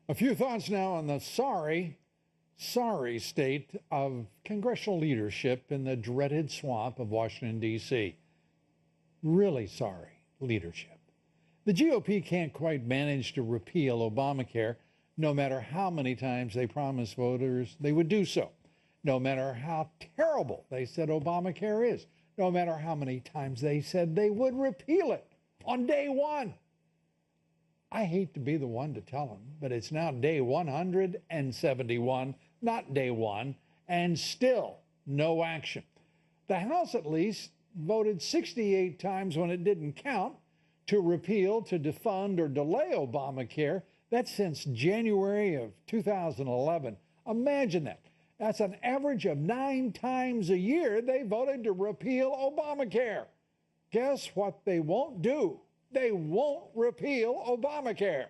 A few thoughts now on the sorry state of congressional leadership in the dreaded swamp of Washington, D.C. Really sorry leadership. The GOP can't quite manage to repeal Obamacare, no matter how many times they promised voters they would do so, no matter how terrible they said Obamacare is, no matter how many times they said they would repeal it on day one. I hate to be the one to tell them, but it's now day 171, not day one, and still no action. The House, at least, voted 68 times when it didn't count to repeal, to defund, or delay Obamacare. That's since January of 2011. Imagine that. That's an average of 9 times a year they voted to repeal Obamacare. Guess what they won't do? They won't repeal Obamacare.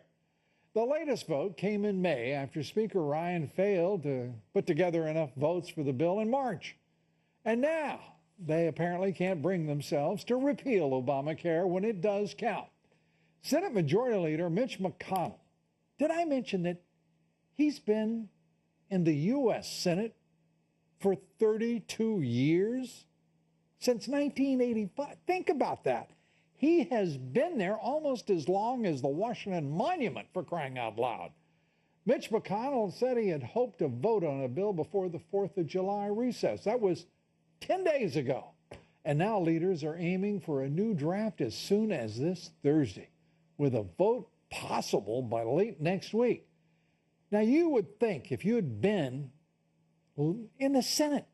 The latest vote came in May after Speaker Ryan failed to put together enough votes for the bill in March. And now they apparently can't bring themselves to repeal Obamacare when it does count. Senate Majority Leader Mitch McConnell, did I mention that he's been in the U.S. Senate for 32 years? Since 1985. Think about that. He has been there almost as long as the Washington Monument, for crying out loud. Mitch McConnell said he had hoped to vote on a bill before the 4th of July recess. That was 10 days ago. And now leaders are aiming for a new draft as soon as this Thursday, with a vote possible by late next week. Now, you would think if you had been in the Senate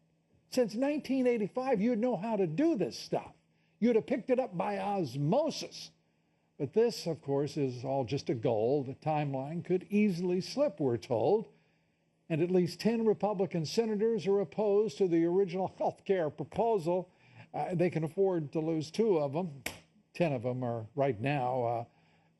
since 1985, you'd know how to do this stuff. You'd have picked it up by osmosis. But this, of course, is all just a goal. The timeline could easily slip, we're told. And at least 10 Republican senators are opposed to the original health care proposal. They can afford to lose 2 of them. 10 of them are right now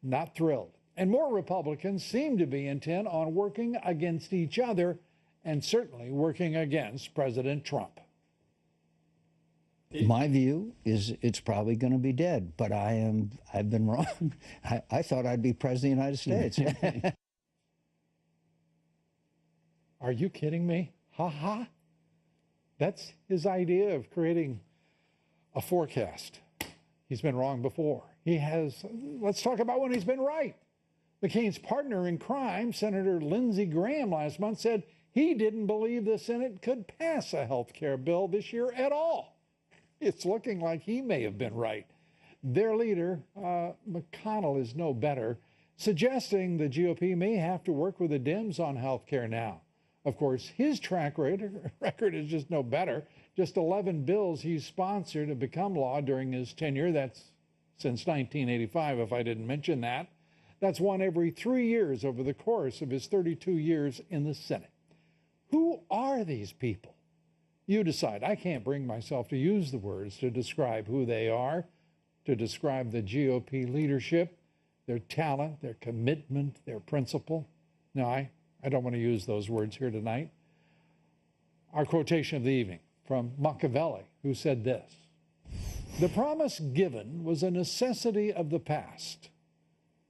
not thrilled. And more Republicans seem to be intent on working against each other and certainly working against President Trump. My view is it's probably going to be dead, but I've been wrong. I thought I'd be president of the United States. Are you kidding me? Ha. That's his idea of creating a forecast. He's been wrong before. Let's talk about when he's been right. McCain's partner in crime, Senator Lindsey Graham, last month said he didn't believe the Senate could pass a health care bill this year at all. It's looking like he may have been right. Their leader, McConnell, is no better, suggesting the GOP may have to work with the Dems on health care now. Of course, his track record is just no better. Just 11 bills he's sponsored have become law during his tenure. That's since 1985, if I didn't mention that. That's one every 3 years over the course of his 32 years in the Senate. Who are these people? You decide. I can't bring myself to use the words to describe who they are, to describe the GOP leadership, their talent, their commitment, their principle. No, I don't want to use those words here tonight. Our quotation of the evening from Machiavelli, who said this: "The promise given was a necessity of the past.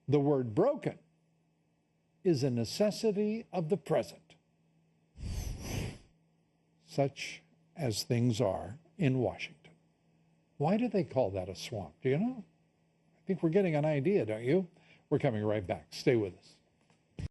The word broken is a necessity of the present." Such as things are in Washington. Why do they call that a swamp? Do you know? I think we're getting an idea, don't you? We're coming right back. Stay with us.